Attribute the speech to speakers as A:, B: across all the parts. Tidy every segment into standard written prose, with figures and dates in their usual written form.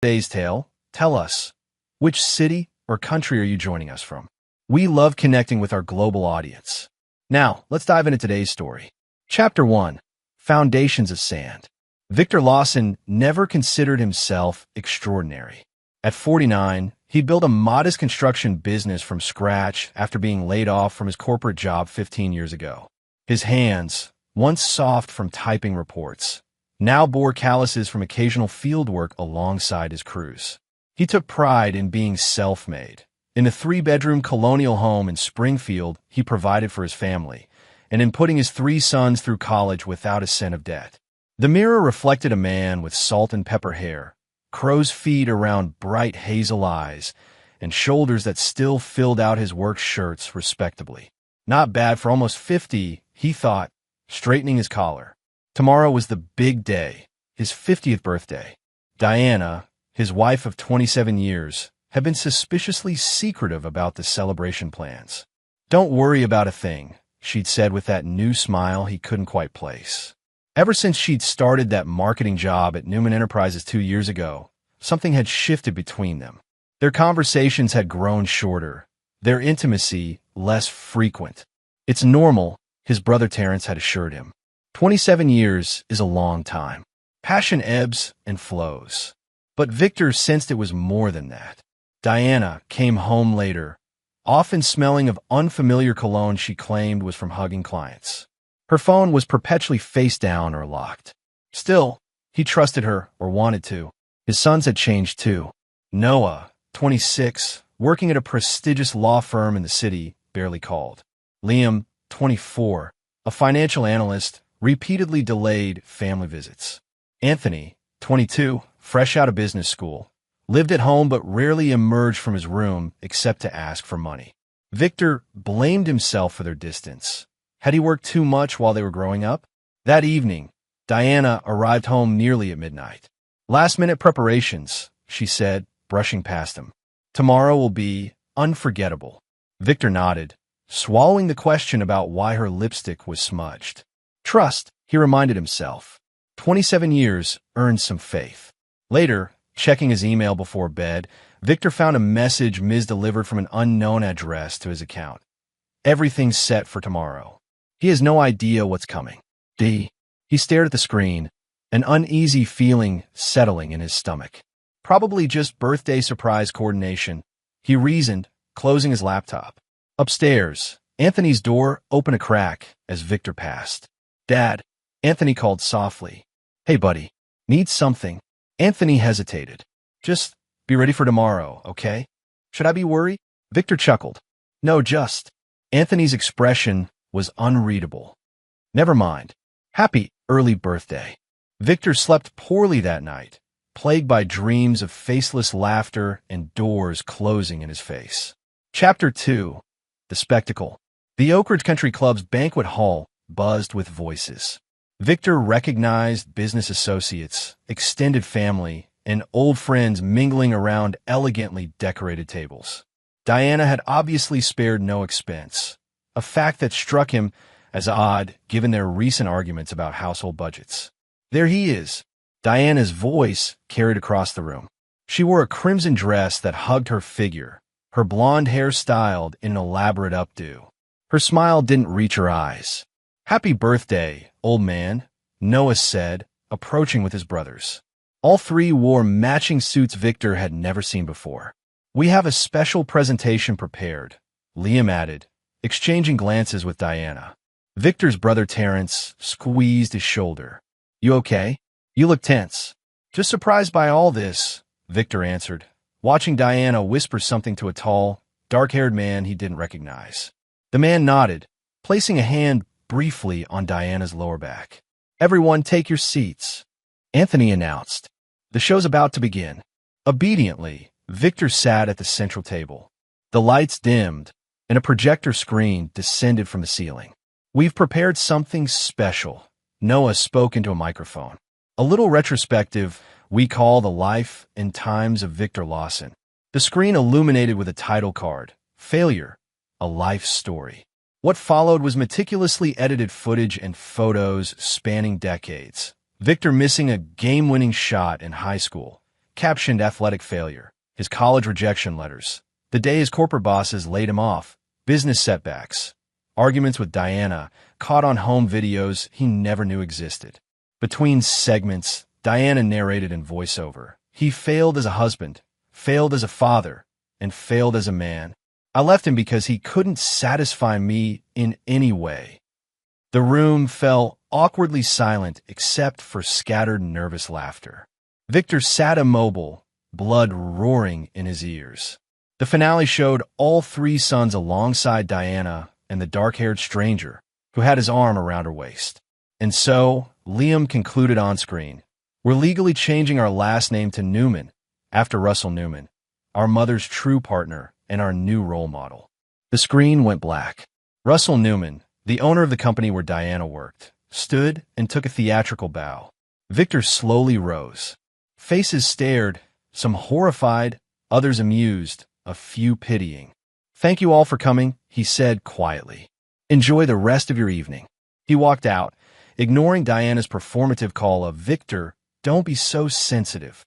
A: Today's tale, tell us, which city or country are you joining us from? We love connecting with our global audience. Now, let's dive into today's story. Chapter 1, Foundations of Sand. Victor Lawson never considered himself extraordinary. At 49, he built a modest construction business from scratch after being laid off from his corporate job 15 years ago. His hands, once soft from typing reports, now bore calluses from occasional field work alongside his crews. He took pride in being self-made. In a 3-bedroom colonial home in Springfield, he provided for his family, and in putting his 3 sons through college without a cent of debt. The mirror reflected a man with salt and pepper hair, crow's feet around bright hazel eyes, and shoulders that still filled out his work shirts respectably. Not bad for almost 50, he thought, straightening his collar. Tomorrow was the big day, his 50th birthday. Diana, his wife of 27 years, had been suspiciously secretive about the celebration plans. "Don't worry about a thing," she'd said with that new smile he couldn't quite place. Ever since she'd started that marketing job at Newman Enterprises 2 years ago, something had shifted between them. Their conversations had grown shorter, their intimacy less frequent. "It's normal," his brother Terrence had assured him. 27 years is a long time. Passion ebbs and flows. But Victor sensed it was more than that. Diana came home later, often smelling of unfamiliar cologne she claimed was from hugging clients. Her phone was perpetually face down or locked. Still, he trusted her, or wanted to. His sons had changed too. Noah, 26, working at a prestigious law firm in the city, barely called. Liam, 24, a financial analyst, repeatedly delayed family visits. Anthony, 22, fresh out of business school, lived at home but rarely emerged from his room except to ask for money. Victor blamed himself for their distance. Had he worked too much while they were growing up? That evening, Diana arrived home nearly at midnight. "Last-minute preparations," she said, brushing past him. "Tomorrow will be unforgettable." Victor nodded, swallowing the question about why her lipstick was smudged. Trust, he reminded himself. 27 years earned some faith. Later, checking his email before bed, Victor found a message misdelivered from an unknown address to his account. "Everything's set for tomorrow." He has no idea what's coming. He stared at the screen, an uneasy feeling settling in his stomach. Probably just birthday surprise coordination, he reasoned, closing his laptop. Upstairs, Anthony's door opened a crack as Victor passed. "Dad," Anthony called softly. "Hey, buddy, need something?" Anthony hesitated. "Just be ready for tomorrow, okay? Should I be worried?" Victor chuckled. "No, just." Anthony's expression was unreadable. "Never mind. Happy early birthday." Victor slept poorly that night, plagued by dreams of faceless laughter and doors closing in his face. Chapter 2, The Spectacle. The Oak Ridge Country Club's banquet hall buzzed with voices. Victor recognized business associates, extended family, and old friends mingling around elegantly decorated tables. Diana had obviously spared no expense, a fact that struck him as odd given their recent arguments about household budgets. "There he is," Diana's voice carried across the room. She wore a crimson dress that hugged her figure, her blonde hair styled in an elaborate updo. Her smile didn't reach her eyes. "Happy birthday, old man," Noah said, approaching with his brothers. All 3 wore matching suits Victor had never seen before. "We have a special presentation prepared," Liam added, exchanging glances with Diana. Victor's brother Terrence squeezed his shoulder. "You okay? You look tense." "Just surprised by all this," Victor answered, watching Diana whisper something to a tall, dark-haired man he didn't recognize. The man nodded, placing a hand briefly on Diana's lower back. "Everyone take your seats," Anthony announced. "The show's about to begin." Obediently, Victor sat at the central table. The lights dimmed, and a projector screen descended from the ceiling. "We've prepared something special," Noah spoke into a microphone. "A little retrospective we call The Life and Times of Victor Lawson." The screen illuminated with a title card, "Failure, a Life Story." What followed was meticulously edited footage and photos spanning decades. Victor missing a game-winning shot in high school, captioned athletic failure, his college rejection letters, the day his corporate bosses laid him off, business setbacks, arguments with Diana, caught on home videos he never knew existed. Between segments, Diana narrated in voiceover. He failed as a husband, failed as a father, and failed as a man. I left him because he couldn't satisfy me in any way. The room fell awkwardly silent except for scattered nervous laughter. Victor sat immobile, blood roaring in his ears. The finale showed all three sons alongside Diana and the dark-haired stranger who had his arm around her waist. And so, Liam concluded on screen, "We're legally changing our last name to Newman, after Russell Newman, our mother's true partner and our new role model." The screen went black. Russell Newman, the owner of the company where Diana worked, stood and took a theatrical bow. Victor slowly rose. Faces stared, some horrified, others amused, a few pitying. "Thank you all for coming," he said quietly. "Enjoy the rest of your evening." He walked out, ignoring Diana's performative call of, "Victor, don't be so sensitive."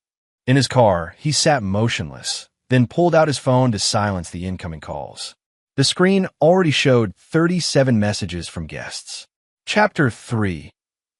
A: In his car, he sat motionless, then pulled out his phone to silence the incoming calls. The screen already showed 37 messages from guests. Chapter 3.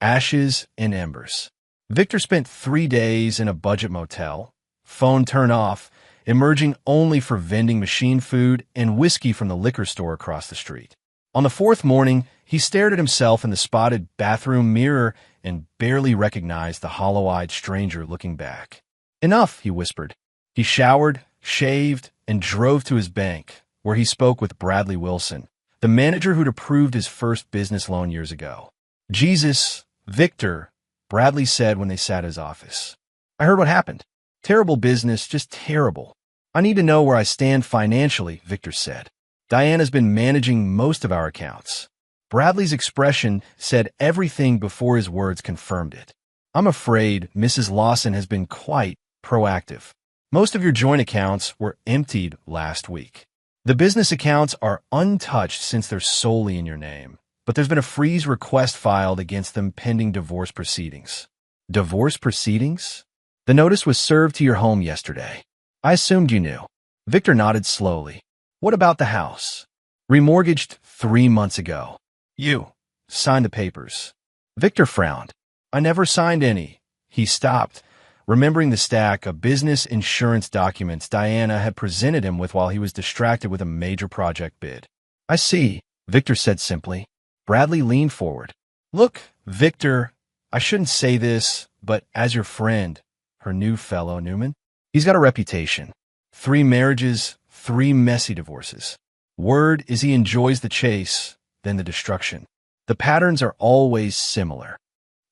A: Ashes and Embers. Victor spent 3 days in a budget motel, phone turned off, emerging only for vending machine food and whiskey from the liquor store across the street. On the fourth morning, he stared at himself in the spotted bathroom mirror and barely recognized the hollow-eyed stranger looking back. "Enough," he whispered. He showered, shaved, and drove to his bank, where he spoke with Bradley Wilson, the manager who'd approved his first business loan years ago. "Jesus, Victor," Bradley said when they sat in his office. "I heard what happened. Terrible business, just terrible. I need to know where I stand financially," Victor said. "Diana's been managing most of our accounts." Bradley's expression said everything before his words confirmed it. "I'm afraid Mrs. Lawson has been quite proactive. Most of your joint accounts were emptied last week. The business accounts are untouched since they're solely in your name, but there's been a freeze request filed against them pending divorce proceedings." "Divorce proceedings?" "The notice was served to your home yesterday. I assumed you knew." Victor nodded slowly. "What about the house?" "Remortgaged 3 months ago." "You signed the papers." Victor frowned. "I never signed any." He stopped, remembering the stack of business insurance documents Diana had presented him with while he was distracted with a major project bid. "I see," Victor said simply. Bradley leaned forward. "Look, Victor, I shouldn't say this, but as your friend, her new fellow Newman, he's got a reputation. 3 marriages, 3 messy divorces. Word is he enjoys the chase, then the destruction. The patterns are always similar."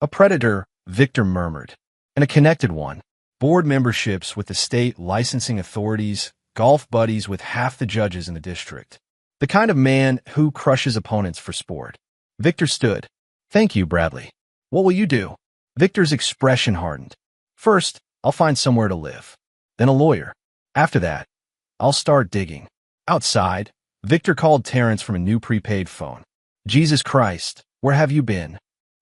A: "A predator," Victor murmured, "and a connected one. Board memberships with the state licensing authorities, golf buddies with half the judges in the district. The kind of man who crushes opponents for sport." Victor stood. "Thank you, Bradley. What will you do?" Victor's expression hardened. "First, I'll find somewhere to live. Then a lawyer. After that, I'll start digging." Outside, Victor called Terrence from a new prepaid phone. "Jesus Christ, where have you been?"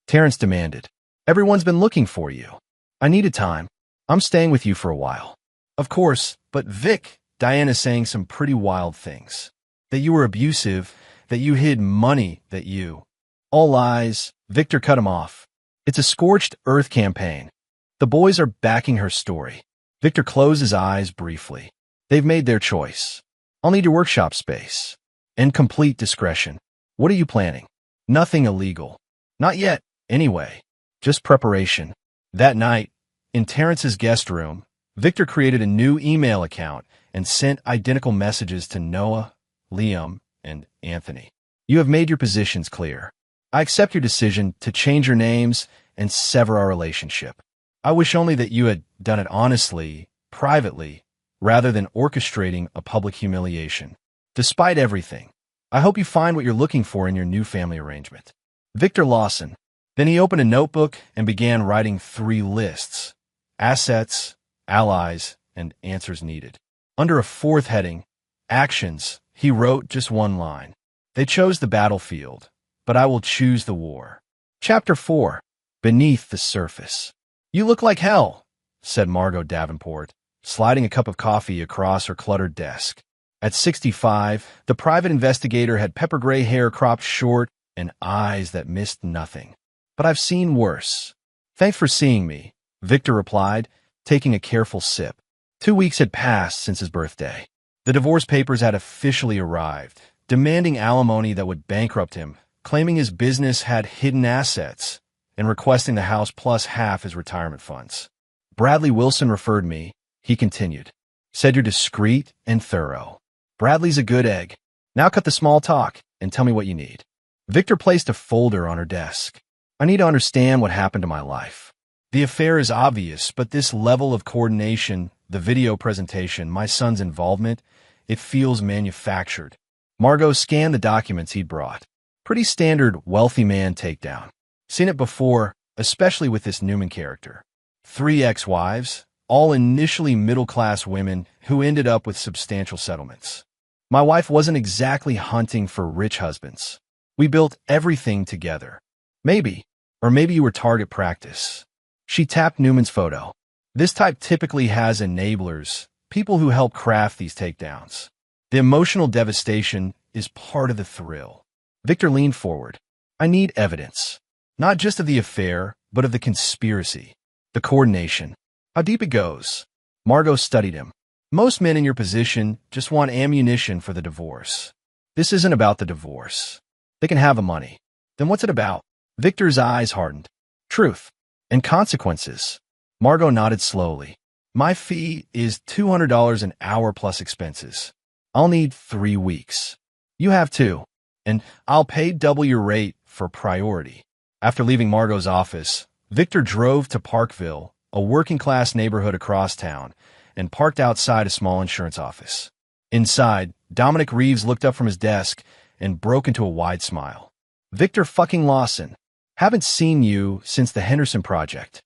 A: Terrence demanded. "Everyone's been looking for you." "I needed time. I'm staying with you for a while." "Of course, but Vic," Diana's saying some pretty wild things. "That you were abusive, that you hid money, that you—" "All lies," Victor cut him off. "It's a scorched earth campaign. The boys are backing her story." Victor closed his eyes briefly. "They've made their choice. I'll need your workshop space. And complete discretion." "What are you planning?" "Nothing illegal. Not yet, anyway. Just preparation." That night, in Terrence's guest room, Victor created a new email account and sent identical messages to Noah, Liam, and Anthony. "You have made your positions clear. I accept your decision to change your names and sever our relationship. I wish only that you had done it honestly, privately, rather than orchestrating a public humiliation. Despite everything, I hope you find what you're looking for in your new family arrangement. Victor Lawson." Then he opened a notebook and began writing 3 lists: assets, allies, and answers needed. Under a 4th heading, actions, he wrote just 1 line. "They chose the battlefield, but I will choose the war." Chapter 4. Beneath the Surface. "You look like hell," said Margot Davenport, sliding a cup of coffee across her cluttered desk. At 65, the private investigator had pepper gray hair cropped short and eyes that missed nothing. But I've seen worse. Thanks for seeing me, Victor replied, taking a careful sip. 2 weeks had passed since his birthday. The divorce papers had officially arrived, demanding alimony that would bankrupt him, claiming his business had hidden assets, and requesting the house plus half his retirement funds. Bradley Wilson referred me, he continued. Said you're discreet and thorough. Bradley's a good egg. Now cut the small talk and tell me what you need. Victor placed a folder on her desk. I need to understand what happened to my life. The affair is obvious, but this level of coordination, the video presentation, my son's involvement, it feels manufactured. Margot scanned the documents he'd brought. Pretty standard wealthy man takedown. Seen it before, especially with this Newman character. 3 ex-wives, all initially middle-class women who ended up with substantial settlements. My wife wasn't exactly hunting for rich husbands. We built everything together. Maybe you were target practice. She tapped Newman's photo. This type typically has enablers, people who help craft these takedowns. The emotional devastation is part of the thrill. Victor leaned forward. I need evidence. Not just of the affair, but of the conspiracy. The coordination. How deep it goes. Margot studied him. Most men in your position just want ammunition for the divorce. This isn't about the divorce. They can have the money. Then what's it about? Victor's eyes hardened. Truth. And consequences. Margot nodded slowly. My fee is $200 an hour plus expenses. I'll need 3 weeks. You have 2. And I'll pay double your rate for priority. After leaving Margot's office, Victor drove to Parkville, a working-class neighborhood across town, and parked outside a small insurance office. Inside, Dominic Reeves looked up from his desk and broke into a wide smile. Victor fucking Lawson. Haven't seen you since the Henderson Project.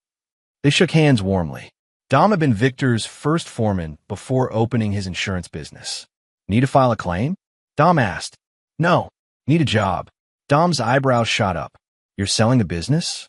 A: They shook hands warmly. Dom had been Victor's first foreman before opening his insurance business. Need to file a claim? Dom asked. No. Need a job. Dom's eyebrows shot up. You're selling the business?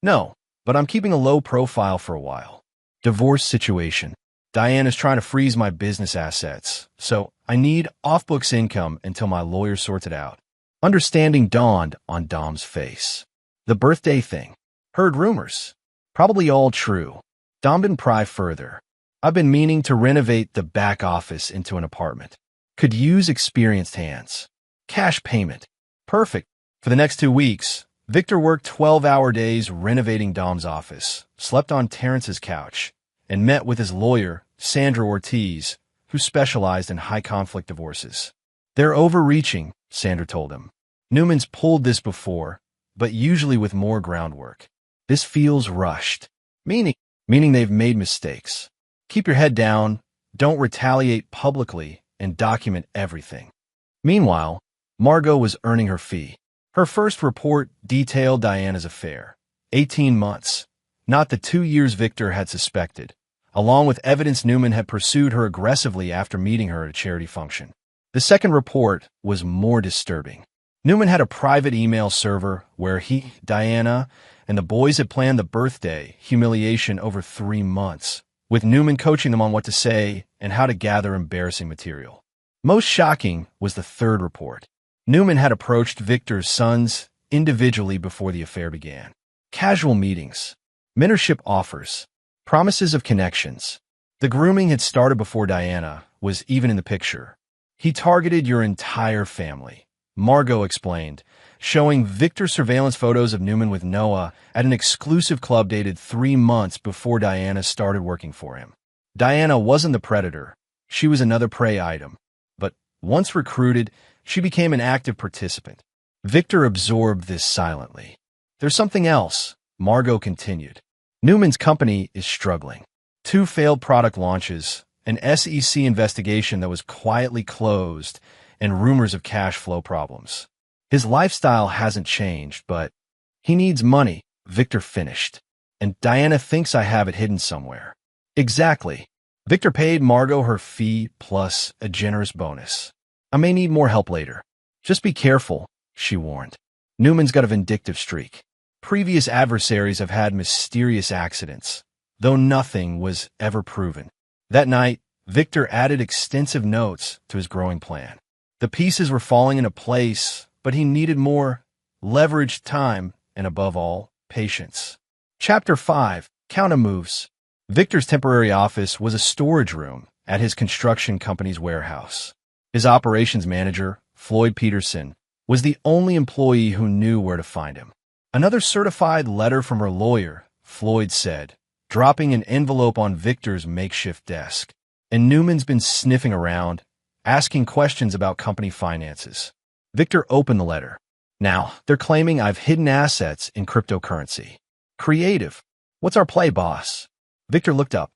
A: No, but I'm keeping a low profile for a while. Divorce situation. Diana's trying to freeze my business assets, so I need off-books income until my lawyer sorts it out. Understanding dawned on Dom's face. The birthday thing. Heard rumors. Probably all true. Dom didn't pry further. I've been meaning to renovate the back office into an apartment. Could use experienced hands. Cash payment. Perfect. For the next 2 weeks, Victor worked 12-hour days renovating Dom's office, slept on Terrence's couch, and met with his lawyer, Sandra Ortiz, who specialized in high-conflict divorces. They're overreaching, Sandra told him. Newman's pulled this before, but usually with more groundwork. This feels rushed, meaning they've made mistakes. Keep your head down, don't retaliate publicly, and document everything. Meanwhile, Margot was earning her fee. Her first report detailed Diana's affair. 18 months, not the 2 years Victor had suspected, along with evidence Newman had pursued her aggressively after meeting her at a charity function. The second report was more disturbing. Newman had a private email server where he, Diana, and the boys had planned the birthday humiliation over 3 months, with Newman coaching them on what to say and how to gather embarrassing material. Most shocking was the third report. Newman had approached Victor's sons individually before the affair began. Casual meetings, mentorship offers, promises of connections. The grooming had started before Diana was even in the picture. He targeted your entire family, Margot explained, showing Victor surveillance photos of Newman with Noah at an exclusive club dated 3 months before Diana started working for him. Diana wasn't the predator. She was another prey item. But once recruited, she became an active participant. Victor absorbed this silently. There's something else, Margot continued. Newman's company is struggling. 2 failed product launches, an SEC investigation that was quietly closed, and rumors of cash flow problems. His lifestyle hasn't changed, but he needs money, Victor finished. And Diana thinks I have it hidden somewhere. Exactly. Victor paid Margot her fee plus a generous bonus. I may need more help later. Just be careful, she warned. Newman's got a vindictive streak. Previous adversaries have had mysterious accidents. though nothing was ever proven. That night, Victor added extensive notes to his growing plan. The pieces were falling into place, but he needed more leveraged time and, above all, patience. Chapter 5. Counter-moves. Victor's temporary office was a storage room at his construction company's warehouse. His operations manager, Floyd Peterson, was the only employee who knew where to find him. "Another certified letter from her lawyer," Floyd said, dropping an envelope on Victor's makeshift desk. "And Newman's been sniffing around, asking questions about company finances." Victor opened the letter. "Now, they're claiming I've hidden assets in cryptocurrency." "Creative. What's our play, boss?" Victor looked up.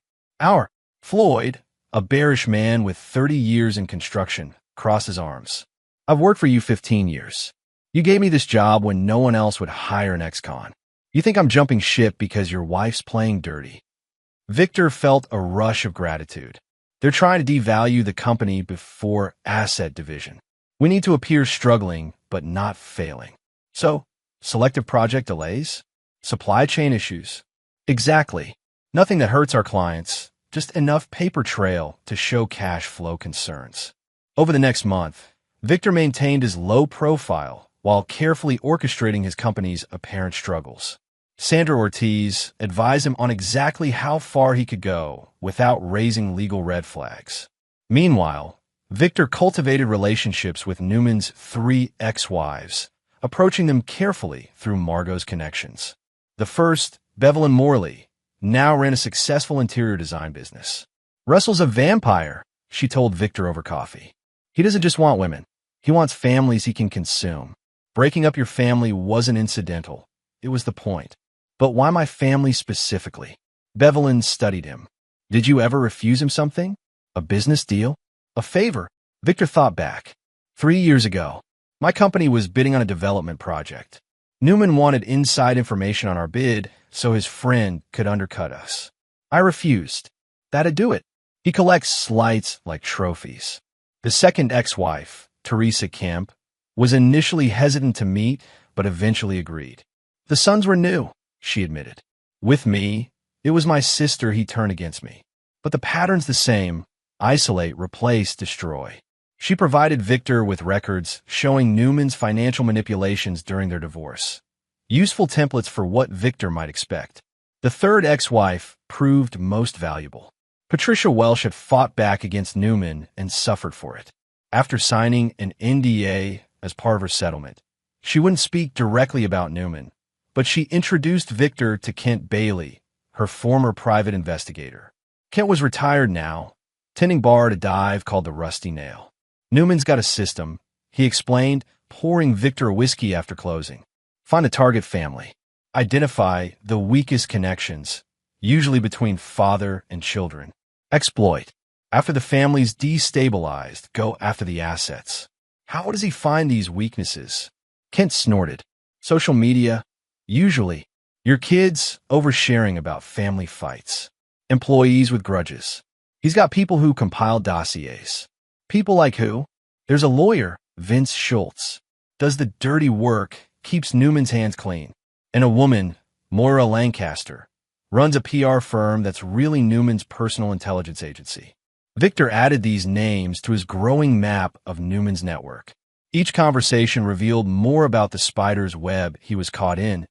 A: Floyd, a bearish man with 30 years in construction, crossed his arms. "I've worked for you 15 years. You gave me this job when no one else would hire an ex-con. You think I'm jumping ship because your wife's playing dirty?" Victor felt a rush of gratitude. They're trying to devalue the company before asset division. We need to appear struggling, but not failing. So, selective project delays? Supply chain issues? Exactly. Nothing that hurts our clients, just enough paper trail to show cash flow concerns. Over the next month, Victor maintained his low profile while carefully orchestrating his company's apparent struggles. Sandra Ortiz advised him on exactly how far he could go without raising legal red flags. Meanwhile, Victor cultivated relationships with Newman's 3 ex-wives, approaching them carefully through Margot's connections. The first, Bevelyn Morley, now ran a successful interior design business. "Russell's a vampire," she told Victor over coffee. "He doesn't just want women. He wants families he can consume. Breaking up your family wasn't incidental. It was the point. But why my family specifically?" Bevelyn studied him. "Did you ever refuse him something? A business deal? A favor?" Victor thought back. 3 years ago, my company was bidding on a development project. Newman wanted inside information on our bid so his friend could undercut us. I refused. That'd do it. He collects slights like trophies. The second ex-wife, Teresa Kemp, was initially hesitant to meet, but eventually agreed. "The sons were new," she admitted. "With me, it was my sister he turned against me. But the pattern's the same: isolate, replace, destroy." She provided Victor with records showing Newman's financial manipulations during their divorce. Useful templates for what Victor might expect. The third ex-wife proved most valuable. Patricia Welsh had fought back against Newman and suffered for it. After signing an NDA as part of her settlement, she wouldn't speak directly about Newman, but she introduced Victor to Kent Bailey, her former private investigator. Kent was retired now, tending bar at a dive called the Rusty Nail. "Newman's got a system," he explained, pouring Victor a whiskey after closing. "Find a target family. Identify the weakest connections, usually between father and children. Exploit. After the family's destabilized, go after the assets." "How does he find these weaknesses?" Kent snorted. "Social media. Usually. Your kids oversharing about family fights. Employees with grudges. He's got people who compile dossiers." "People like who?" "There's a lawyer, Vince Schultz. Does the dirty work, keeps Newman's hands clean. And a woman, Moira Lancaster, runs a PR firm that's really Newman's personal intelligence agency." Victor added these names to his growing map of Newman's network. Each conversation revealed more about the spider's web he was caught in,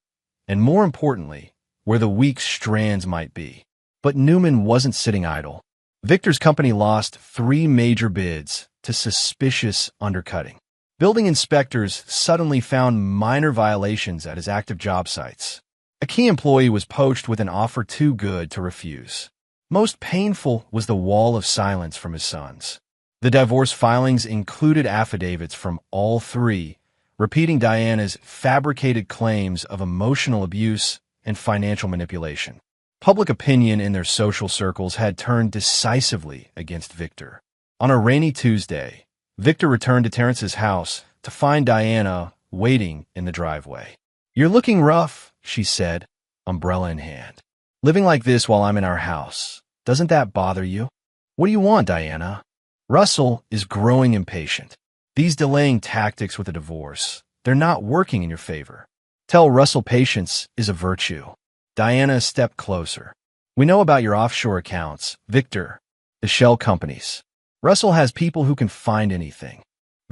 A: and more importantly, where the weak strands might be. But Newman wasn't sitting idle. Victor's company lost 3 major bids to suspicious undercutting. Building inspectors suddenly found minor violations at his active job sites. A key employee was poached with an offer too good to refuse. Most painful was the wall of silence from his sons. The divorce filings included affidavits from all 3, repeating Diana's fabricated claims of emotional abuse and financial manipulation. Public opinion in their social circles had turned decisively against Victor. On a rainy Tuesday, Victor returned to Terrence's house to find Diana waiting in the driveway. "You're looking rough," she said, umbrella in hand. "Living like this while I'm in our house. Doesn't that bother you?" "What do you want, Diana?" Russell is growing impatient. "These delaying tactics with a divorce, they're not working in your favor. Tell Russell patience is a virtue." Diana stepped closer. We know about your offshore accounts, Victor, the shell companies. Russell has people who can find anything.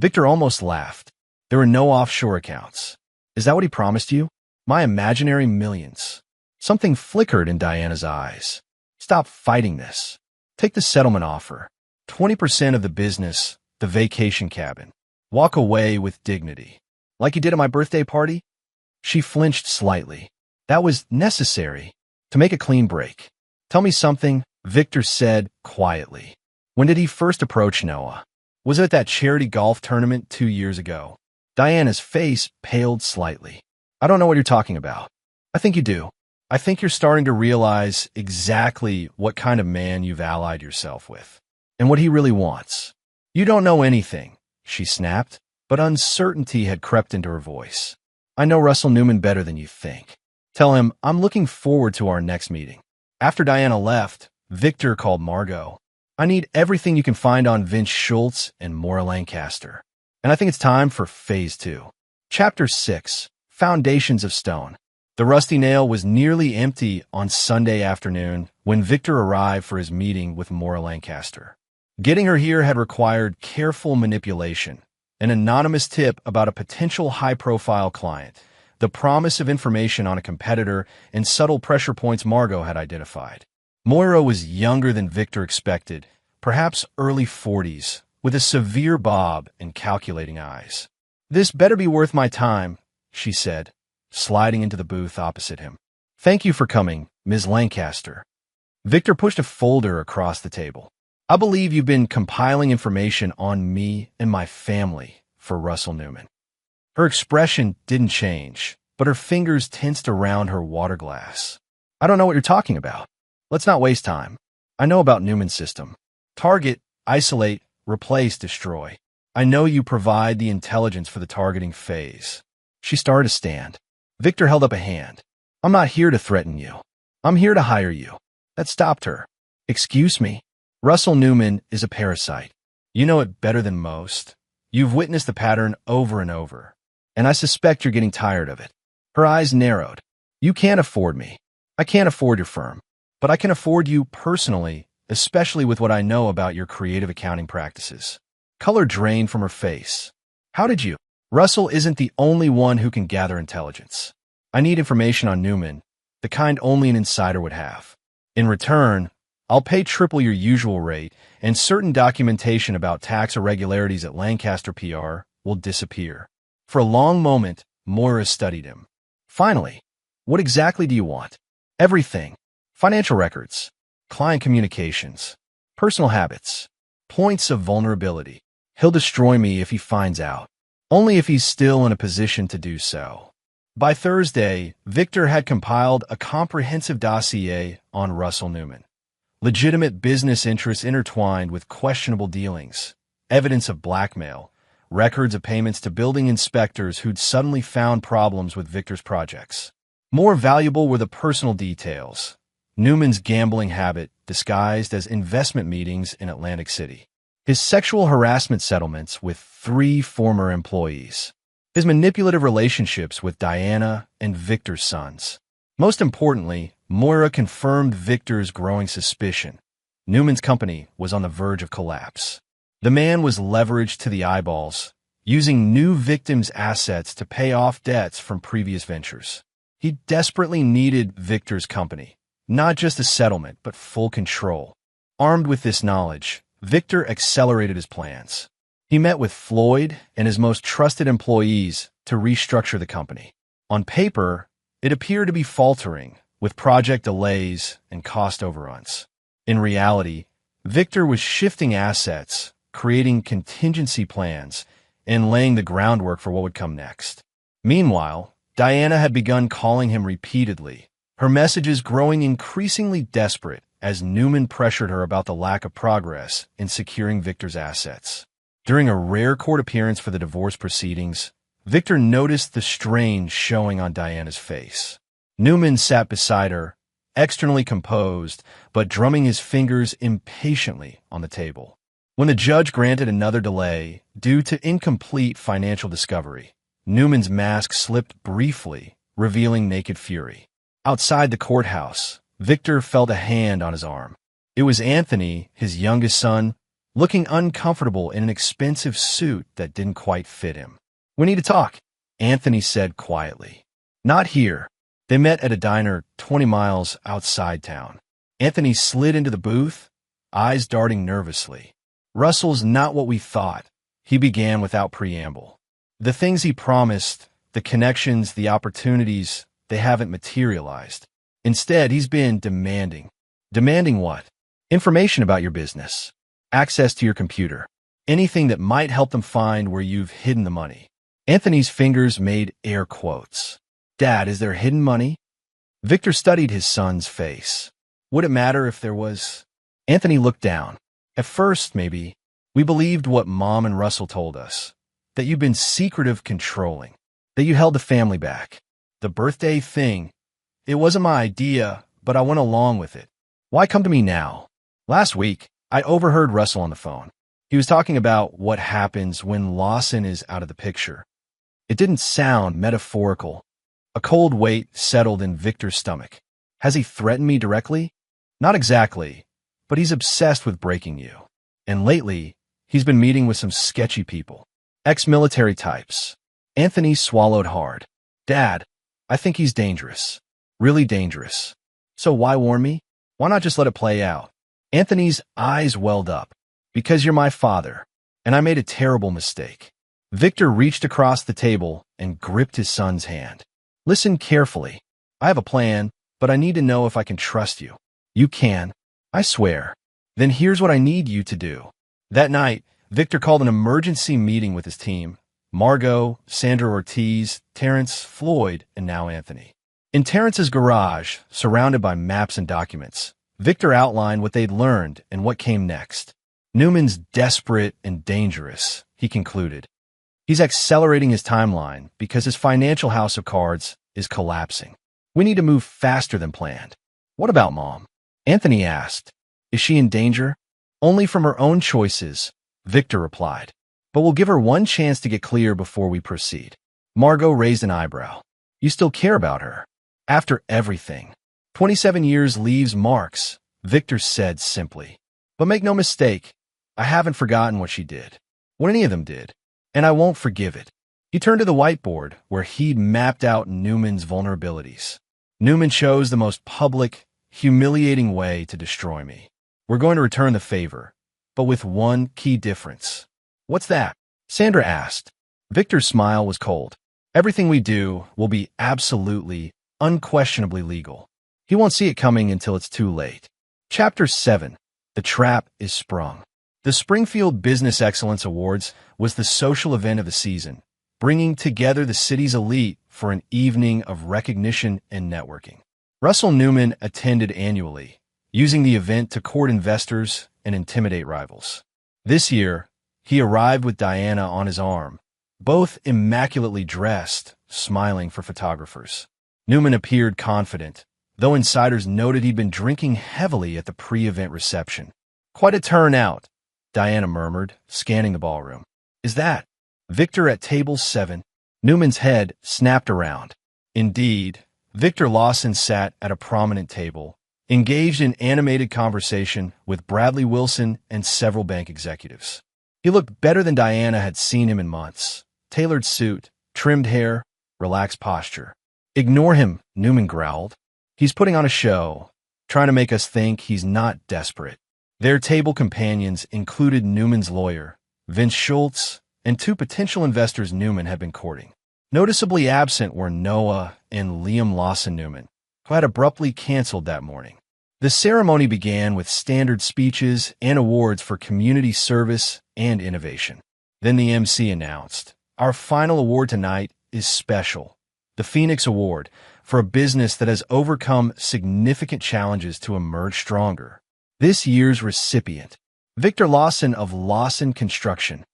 A: Victor almost laughed. There were no offshore accounts. Is that what he promised you? My imaginary millions. Something flickered in Diana's eyes. Stop fighting this. Take the settlement offer. 20% of the business, the vacation cabin. Walk away with dignity. Like you did at my birthday party? She flinched slightly. That was necessary to make a clean break. Tell me something, Victor said quietly. When did he first approach Noah? Was it at that charity golf tournament 2 years ago? Diana's face paled slightly. I don't know what you're talking about. I think you do. I think you're starting to realize exactly what kind of man you've allied yourself with, and what he really wants. You don't know anything, she snapped, but uncertainty had crept into her voice. I know Russell Newman better than you think. Tell him I'm looking forward to our next meeting. After Diana left, Victor called Margot. I need everything you can find on Vince Schultz and Maura Lancaster. And I think it's time for Phase 2. Chapter 6, Foundations of Stone. The Rusty Nail was nearly empty on Sunday afternoon when Victor arrived for his meeting with Maura Lancaster. Getting her here had required careful manipulation, an anonymous tip about a potential high-profile client, the promise of information on a competitor, and subtle pressure points Margot had identified. Moira was younger than Victor expected, perhaps early 40s, with a severe bob and calculating eyes. This better be worth my time, she said, sliding into the booth opposite him. Thank you for coming, Ms. Lancaster. Victor pushed a folder across the table. I believe you've been compiling information on me and my family for Russell Newman. Her expression didn't change, but her fingers tensed around her water glass. I don't know what you're talking about. Let's not waste time. I know about Newman's system. Target, isolate, replace, destroy. I know you provide the intelligence for the targeting phase. She started to stand. Victor held up a hand. I'm not here to threaten you. I'm here to hire you. That stopped her. Excuse me. Russell Newman is a parasite. You know it better than most. You've witnessed the pattern over and over. And I suspect you're getting tired of it. Her eyes narrowed. You can't afford me. I can't afford your firm. But I can afford you personally, especially with what I know about your creative accounting practices. Color drained from her face. How did you? Russell isn't the only one who can gather intelligence. I need information on Newman, the kind only an insider would have. In return, I'll pay triple your usual rate, and certain documentation about tax irregularities at Lancaster PR will disappear. For a long moment, Moira studied him. Finally, what exactly do you want? Everything. Financial records, client communications, personal habits, points of vulnerability. He'll destroy me if he finds out. Only if he's still in a position to do so. By Thursday, Victor had compiled a comprehensive dossier on Russell Newman. Legitimate business interests intertwined with questionable dealings, evidence of blackmail, records of payments to building inspectors who'd suddenly found problems with Victor's projects. More valuable were the personal details. Newman's gambling habit disguised as investment meetings in Atlantic City. His sexual harassment settlements with 3 former employees. His manipulative relationships with Diana and Victor's sons. Most importantly, Moira confirmed Victor's growing suspicion. Newman's company was on the verge of collapse. The man was leveraged to the eyeballs, using new victims' assets to pay off debts from previous ventures. He desperately needed Victor's company, not just a settlement, but full control. Armed with this knowledge, Victor accelerated his plans. He met with Floyd and his most trusted employees to restructure the company. On paper, it appeared to be faltering, with project delays and cost overruns. In reality, Victor was shifting assets, creating contingency plans, and laying the groundwork for what would come next. Meanwhile, Diana had begun calling him repeatedly, her messages growing increasingly desperate as Newman pressured her about the lack of progress in securing Victor's assets. During a rare court appearance for the divorce proceedings, Victor noticed the strain showing on Diana's face. Newman sat beside her, externally composed, but drumming his fingers impatiently on the table. When the judge granted another delay due to incomplete financial discovery, Newman's mask slipped briefly, revealing naked fury. Outside the courthouse, Victor felt a hand on his arm. It was Anthony, his youngest son, looking uncomfortable in an expensive suit that didn't quite fit him. "We need to talk," Anthony said quietly. "Not here." They met at a diner 20 miles outside town. Anthony slid into the booth, eyes darting nervously. "Russell's not what we thought," he began without preamble. "The things he promised, the connections, the opportunities, they haven't materialized. Instead, he's been demanding." "Demanding what?" "Information about your business. Access to your computer. Anything that might help them find where you've hidden the money." Anthony's fingers made air quotes. "Dad, is there hidden money?" Victor studied his son's face. "Would it matter if there was?" Anthony looked down. "At first, maybe. We believed what Mom and Russell told us. That you've been secretive, controlling. That you held the family back. The birthday thing. It wasn't my idea, but I went along with it. Why come to me now?" "Last week, I overheard Russell on the phone. He was talking about what happens when Lawson is out of the picture." It didn't sound metaphorical. A cold weight settled in Victor's stomach. "Has he threatened me directly?" "Not exactly, but he's obsessed with breaking you. And lately, he's been meeting with some sketchy people. Ex-military types." Anthony swallowed hard. "Dad, I think he's dangerous. Really dangerous. So why warn me? Why not just let it play out?" Anthony's eyes welled up. "Because you're my father, and I made a terrible mistake." Victor reached across the table and gripped his son's hand. "Listen carefully. I have a plan, but I need to know if I can trust you." "You can. I swear." "Then here's what I need you to do." That night, Victor called an emergency meeting with his team: Margot, Sandra Ortiz, Terrence, Floyd, and now Anthony. In Terrence's garage, surrounded by maps and documents, Victor outlined what they'd learned and what came next. "Newman's desperate and dangerous," he concluded. "He's accelerating his timeline because his financial house of cards is collapsing. We need to move faster than planned." "What about Mom?" Anthony asked. "Is she in danger?" "Only from her own choices," Victor replied. "But we'll give her one chance to get clear before we proceed." Margot raised an eyebrow. "You still care about her?" "After everything. 27 years leaves marks," Victor said simply. "But make no mistake, I haven't forgotten what she did. What any of them did. And I won't forgive it." He turned to the whiteboard where he'd mapped out Newman's vulnerabilities. "Newman chose the most public, humiliating way to destroy me. We're going to return the favor, but with one key difference." "What's that?" Sandra asked. Victor's smile was cold. "Everything we do will be absolutely, unquestionably legal. He won't see it coming until it's too late." Chapter 7. The Trap is Sprung. The Springfield Business Excellence Awards was the social event of the season, bringing together the city's elite for an evening of recognition and networking. Russell Newman attended annually, using the event to court investors and intimidate rivals. This year, he arrived with Diana on his arm, both immaculately dressed, smiling for photographers. Newman appeared confident, though insiders noted he'd been drinking heavily at the pre-event reception. "Quite a turnout," Diana murmured, scanning the ballroom. "Is that Victor at table 7? Newman's head snapped around. Indeed, Victor Lawson sat at a prominent table, engaged in animated conversation with Bradley Wilson and several bank executives. He looked better than Diana had seen him in months. Tailored suit, trimmed hair, relaxed posture. "Ignore him," Newman growled. "He's putting on a show, trying to make us think he's not desperate." Their table companions included Newman's lawyer, Vince Schultz, and 2 potential investors Newman had been courting. Noticeably absent were Noah and Liam Lawson Newman, who had abruptly canceled that morning. The ceremony began with standard speeches and awards for community service and innovation. Then the MC announced, "Our final award tonight is special. The Phoenix Award for a business that has overcome significant challenges to emerge stronger. This year's recipient, Victor Lawson of Lawson Construction."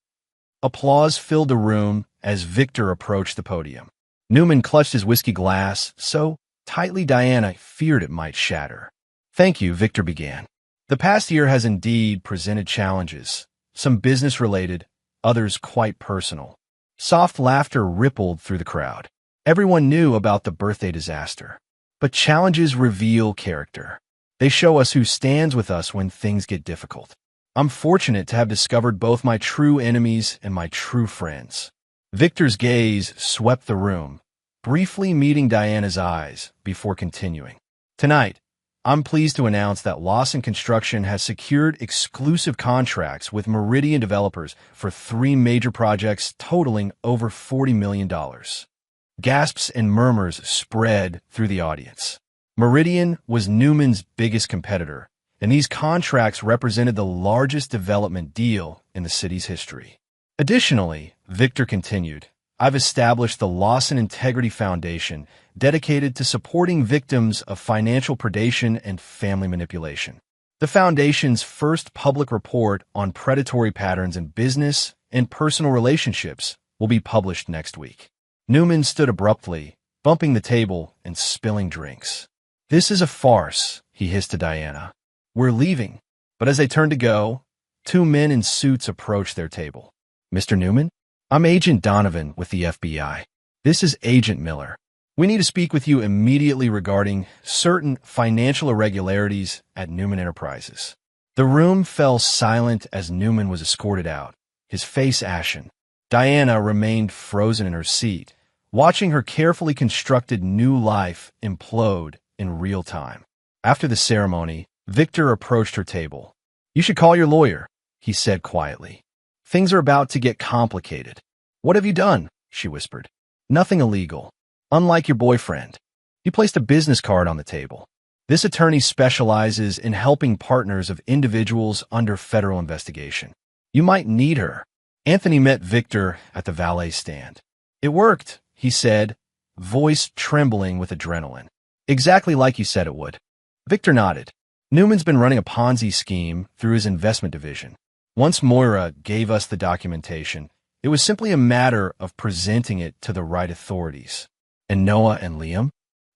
A: Applause filled the room as Victor approached the podium. Newman clutched his whiskey glass so tightly Diana feared it might shatter. "Thank you," Victor began. "The past year has indeed presented challenges, some business-related, others quite personal." Soft laughter rippled through the crowd. Everyone knew about the birthday disaster. But challenges reveal character. They show us who stands with us when things get difficult. I'm fortunate to have discovered both my true enemies and my true friends. Victor's gaze swept the room, briefly meeting Diana's eyes before continuing. Tonight, I'm pleased to announce that Lawson Construction has secured exclusive contracts with Meridian developers for 3 major projects totaling over $40 million. Gasps and murmurs spread through the audience. Meridian was Newman's biggest competitor, and these contracts represented the largest development deal in the city's history. Additionally, Victor continued, I've established the Lawson Integrity Foundation, dedicated to supporting victims of financial predation and family manipulation. The foundation's first public report on predatory patterns in business and personal relationships will be published next week. Newman stood abruptly, bumping the table and spilling drinks. This is a farce, he hissed to Diana. We're leaving. But as they turned to go, 2 men in suits approached their table. Mr. Newman? I'm Agent Donovan with the FBI. This is Agent Miller. We need to speak with you immediately regarding certain financial irregularities at Newman Enterprises. The room fell silent as Newman was escorted out, his face ashen. Diana remained frozen in her seat, watching her carefully constructed new life implode in real time. After the ceremony, Victor approached her table. You should call your lawyer, he said quietly. Things are about to get complicated. What have you done? She whispered. Nothing illegal. Unlike your boyfriend. You placed a business card on the table. This attorney specializes in helping partners of individuals under federal investigation. You might need her. Anthony met Victor at the valet stand. It worked, he said, voice trembling with adrenaline. Exactly like you said it would. Victor nodded. Newman's been running a Ponzi scheme through his investment division. Once Moira gave us the documentation, it was simply a matter of presenting it to the right authorities. And Noah and Liam?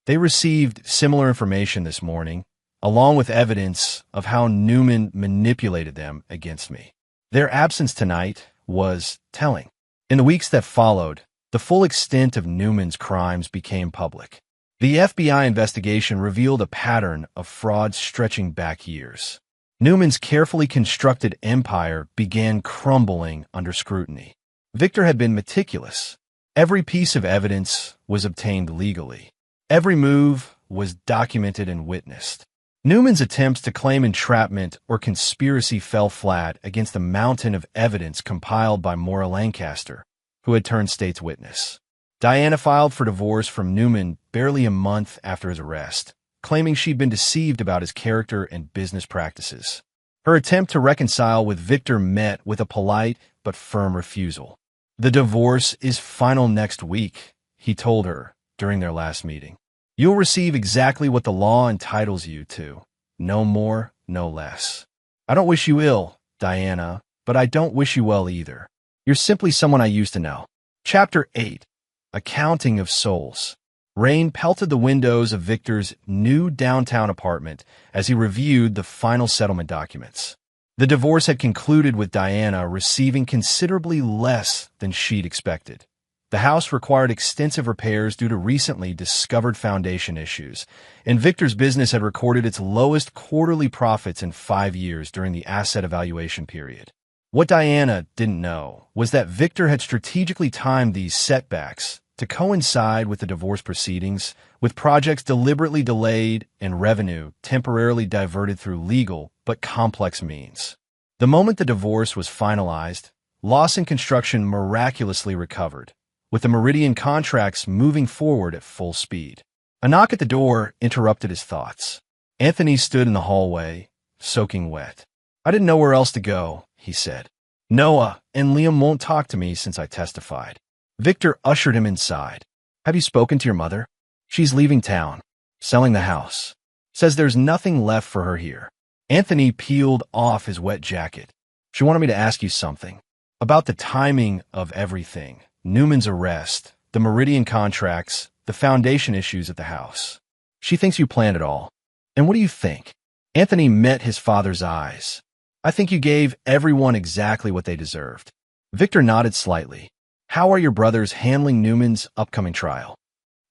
A: They received similar information this morning, along with evidence of how Newman manipulated them against me. Their absence tonight was telling. In the weeks that followed, the full extent of Newman's crimes became public. The FBI investigation revealed a pattern of fraud stretching back years. Newman's carefully constructed empire began crumbling under scrutiny. Victor had been meticulous. Every piece of evidence was obtained legally. Every move was documented and witnessed. Newman's attempts to claim entrapment or conspiracy fell flat against the mountain of evidence compiled by Maura Lancaster, who had turned state's witness. Diana filed for divorce from Newman barely a month after his arrest, claiming she'd been deceived about his character and business practices. Her attempt to reconcile with Victor met with a polite but firm refusal. The divorce is final next week, he told her during their last meeting. You'll receive exactly what the law entitles you to. No more, no less. I don't wish you ill, Diana, but I don't wish you well either. You're simply someone I used to know. Chapter 8. Accounting of Souls. Rain pelted the windows of Victor's new downtown apartment as he reviewed the final settlement documents. The divorce had concluded with Diana receiving considerably less than she'd expected. The house required extensive repairs due to recently discovered foundation issues, and Victor's business had recorded its lowest quarterly profits in 5 years during the asset evaluation period. What Diana didn't know was that Victor had strategically timed these setbacks to coincide with the divorce proceedings, with projects deliberately delayed and revenue temporarily diverted through legal but complex means. The moment the divorce was finalized, Lawson Construction miraculously recovered, with the Meridian contracts moving forward at full speed. A knock at the door interrupted his thoughts. Anthony stood in the hallway, soaking wet. I didn't know where else to go, he said. Noah and Liam won't talk to me since I testified. Victor ushered him inside. Have you spoken to your mother? She's leaving town, selling the house. Says there's nothing left for her here. Anthony peeled off his wet jacket. She wanted me to ask you something. About the timing of everything. Newman's arrest, the Meridian contracts, the foundation issues at the house. She thinks you planned it all. And what do you think? Anthony met his father's eyes. I think you gave everyone exactly what they deserved. Victor nodded slightly. How are your brothers handling Newman's upcoming trial?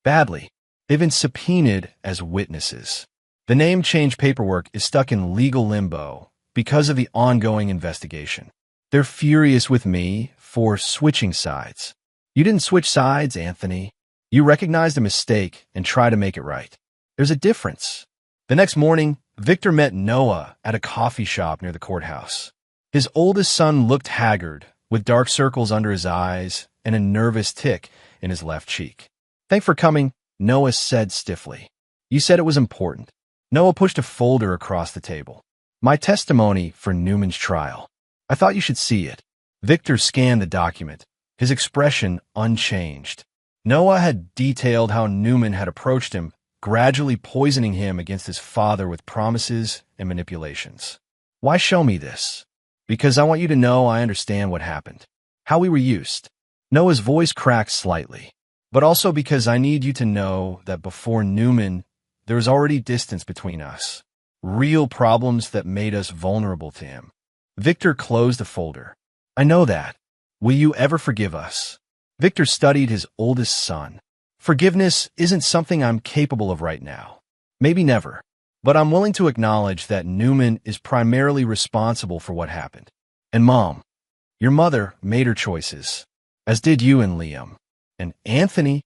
A: Badly. They've been subpoenaed as witnesses. The name change paperwork is stuck in legal limbo because of the ongoing investigation. They're furious with me for switching sides. You didn't switch sides, Anthony. You recognized a mistake and tried to make it right. There's a difference. The next morning, Victor met Noah at a coffee shop near the courthouse. His oldest son looked haggard, with dark circles under his eyes and a nervous tick in his left cheek. "Thanks for coming," Noah said stiffly. "You said it was important." Noah pushed a folder across the table. "My testimony for Newman's trial. I thought you should see it." Victor scanned the document, his expression unchanged. Noah had detailed how Newman had approached him, gradually poisoning him against his father with promises and manipulations. "Why show me this?" "Because I want you to know I understand what happened, how we were used." Noah's voice cracked slightly. "But also because I need you to know that before Newman, there was already distance between us. Real problems that made us vulnerable to him." Victor closed the folder. "I know that. Will you ever forgive us?" Victor studied his oldest son. "Forgiveness isn't something I'm capable of right now. Maybe never. But I'm willing to acknowledge that Newman is primarily responsible for what happened. And Mom, your mother made her choices, as did you and Liam. And Anthony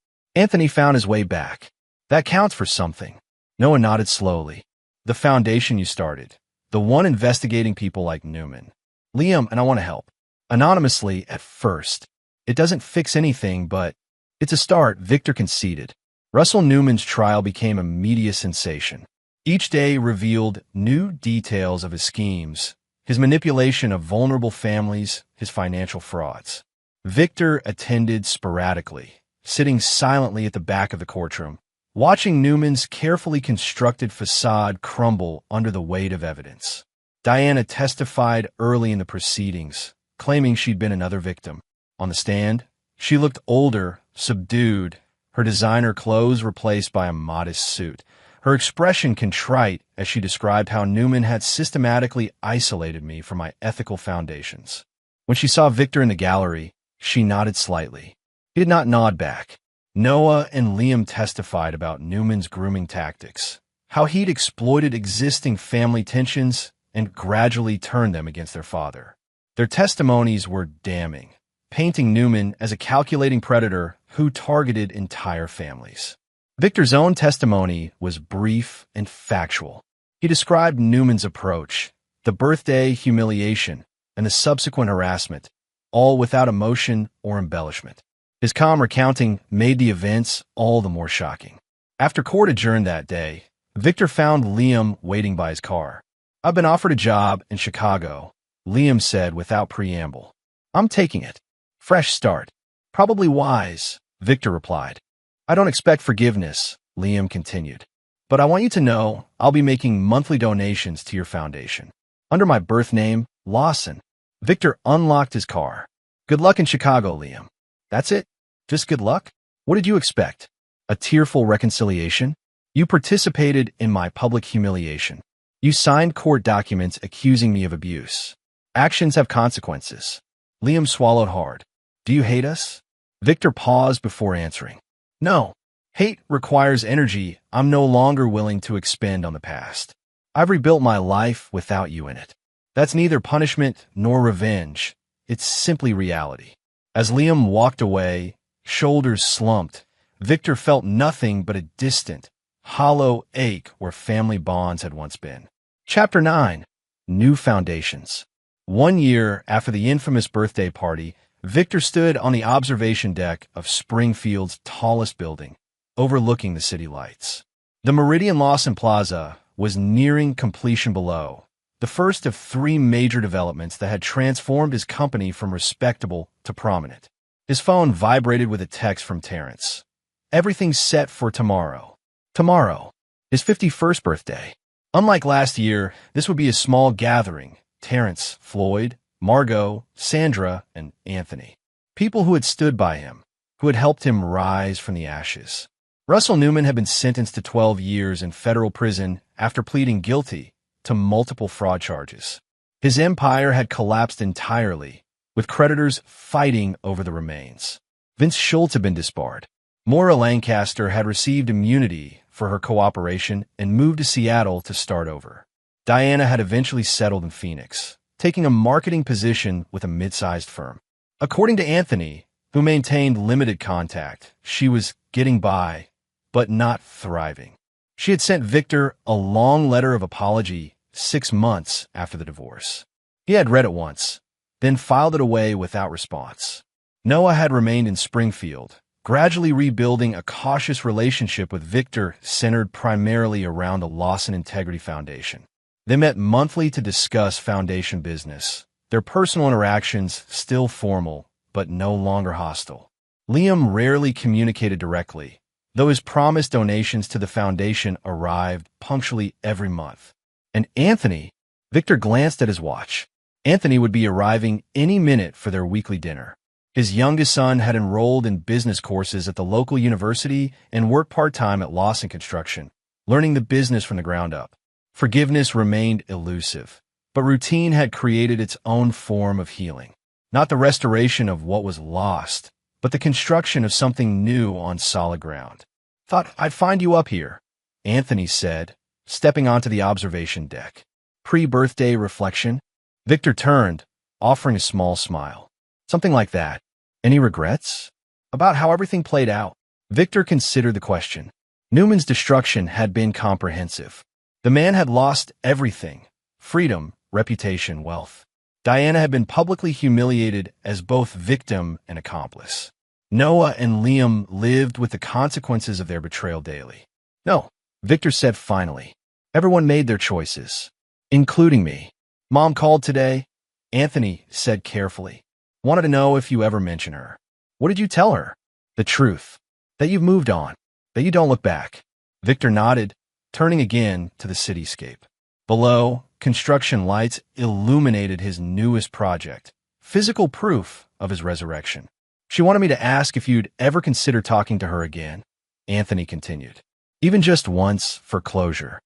A: found his way back. That counts for something." Noah nodded slowly. "The foundation you started. The one investigating people like Newman. Liam, and I want to help. Anonymously at first. It doesn't fix anything, but it's a start," Victor conceded. Russell Newman's trial became a media sensation. Each day revealed new details of his schemes, his manipulation of vulnerable families, his financial frauds. Victor attended sporadically, sitting silently at the back of the courtroom, watching Newman's carefully constructed facade crumble under the weight of evidence. Diana testified early in the proceedings, claiming she'd been another victim. On the stand, she looked older, subdued, her designer clothes replaced by a modest suit, her expression contrite as she described how Newman had systematically isolated me from my ethical foundations. When she saw Victor in the gallery, she nodded slightly. He did not nod back. Noah and Liam testified about Newman's grooming tactics, how he'd exploited existing family tensions and gradually turned them against their father. Their testimonies were damning, painting Newman as a calculating predator who targeted entire families. Victor's own testimony was brief and factual. He described Newman's approach, the birthday humiliation, and the subsequent harassment, all without emotion or embellishment. His calm recounting made the events all the more shocking. After court adjourned that day, Victor found Liam waiting by his car. "I've been offered a job in Chicago," Liam said without preamble. "I'm taking it. Fresh start. Probably wise," Victor replied. "I don't expect forgiveness," Liam continued. "But I want you to know I'll be making monthly donations to your foundation. Under my birth name, Lawson." Victor unlocked his car. "Good luck in Chicago, Liam." "That's it? Just good luck? What did you expect? A tearful reconciliation? You participated in my public humiliation. You signed court documents accusing me of abuse. Actions have consequences." Liam swallowed hard. "Do you hate us?" Victor paused before answering. "No. Hate requires energy I'm no longer willing to expend on the past. I've rebuilt my life without you in it. That's neither punishment nor revenge. It's simply reality." As Liam walked away, shoulders slumped, Victor felt nothing but a distant, hollow ache where family bonds had once been. Chapter 9. New Foundations. 1 year after the infamous birthday party, Victor stood on the observation deck of Springfield's tallest building, overlooking the city lights. The Meridian Lawson Plaza was nearing completion below, the first of 3 major developments that had transformed his company from respectable to prominent. His phone vibrated with a text from Terrence. Everything's set for tomorrow. Tomorrow. His 51st birthday. Unlike last year, this would be a small gathering. Terrence, Floyd, Margot, Sandra, and Anthony. People who had stood by him, who had helped him rise from the ashes. Russell Newman had been sentenced to 12 years in federal prison after pleading guilty to multiple fraud charges. His empire had collapsed entirely, with creditors fighting over the remains. Vince Schultz had been disbarred. Maura Lancaster had received immunity for her cooperation and moved to Seattle to start over. Diana had eventually settled in Phoenix, taking a marketing position with a mid-sized firm. According to Anthony, who maintained limited contact, she was getting by, but not thriving. She had sent Victor a long letter of apology 6 months after the divorce. He had read it once, then filed it away without response. Noah had remained in Springfield, gradually rebuilding a cautious relationship with Victor centered primarily around the Lawson Integrity Foundation. They met monthly to discuss foundation business, their personal interactions still formal, but no longer hostile. Liam rarely communicated directly, though his promised donations to the foundation arrived punctually every month. And Anthony, Victor glanced at his watch. Anthony would be arriving any minute for their weekly dinner. His youngest son had enrolled in business courses at the local university and worked part-time at Lawson Construction, learning the business from the ground up. Forgiveness remained elusive, but routine had created its own form of healing. Not the restoration of what was lost, but the construction of something new on solid ground. "Thought I'd find you up here," Anthony said, stepping onto the observation deck. "Pre-birthday reflection?" Victor turned, offering a small smile. "Something like that. Any regrets?" "About how everything played out?" Victor considered the question. Newman's destruction had been comprehensive. The man had lost everything: freedom, reputation, wealth. Diana had been publicly humiliated as both victim and accomplice. Noah and Liam lived with the consequences of their betrayal daily. "No," Victor said finally. "Everyone made their choices, including me. Mom called today," Anthony said carefully. "Wanted to know if you ever mention her." "What did you tell her?" "The truth. That you've moved on. That you don't look back." Victor nodded, turning again to the cityscape. Below, construction lights illuminated his newest project, physical proof of his resurrection. "She wanted me to ask if you'd ever consider talking to her again," Anthony continued. "Even just once for closure.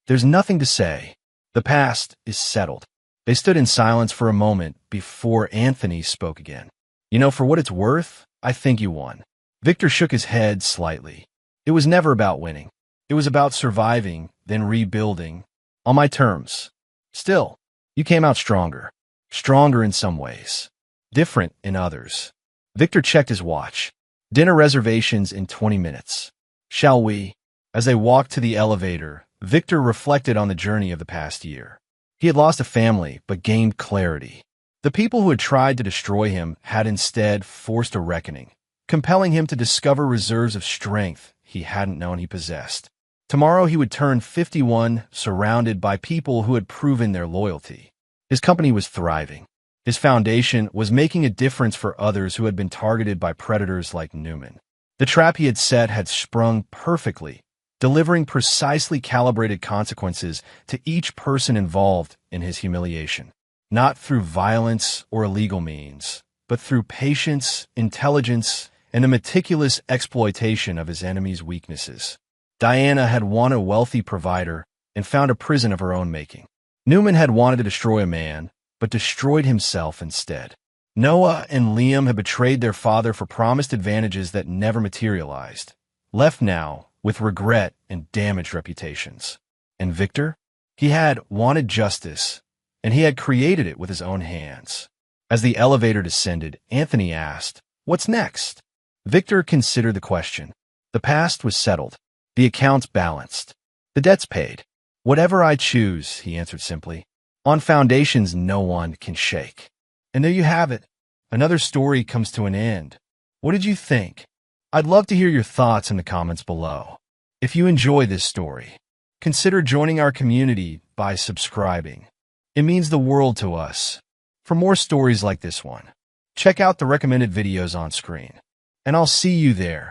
A: There's nothing to say. The past is settled." They stood in silence for a moment before Anthony spoke again. "You know, for what it's worth, I think you won." Victor shook his head slightly. "It was never about winning. It was about surviving, then rebuilding, on my terms. Still, you came out stronger. Stronger in some ways. Different in others." Victor checked his watch. "Dinner reservations in 20 minutes. Shall we?" As they walked to the elevator, Victor reflected on the journey of the past year. He had lost a family, but gained clarity. The people who had tried to destroy him had instead forced a reckoning, compelling him to discover reserves of strength he hadn't known he possessed. Tomorrow he would turn 51, surrounded by people who had proven their loyalty. His company was thriving. His foundation was making a difference for others who had been targeted by predators like Newman. The trap he had set had sprung perfectly, delivering precisely calibrated consequences to each person involved in his humiliation. Not through violence or illegal means, but through patience, intelligence, and the meticulous exploitation of his enemy's weaknesses. Diana had wanted a wealthy provider and found a prison of her own making. Newman had wanted to destroy a man, but destroyed himself instead. Noah and Liam had betrayed their father for promised advantages that never materialized, left now with regret and damaged reputations. And Victor? He had wanted justice, and he had created it with his own hands. As the elevator descended, Anthony asked, "What's next?" Victor considered the question. The past was settled. The accounts balanced. The debts paid. "Whatever I choose," he answered simply. "On foundations no one can shake." And there you have it. Another story comes to an end. What did you think? I'd love to hear your thoughts in the comments below. If you enjoy this story, consider joining our community by subscribing. It means the world to us. For more stories like this one, check out the recommended videos on screen. And I'll see you there.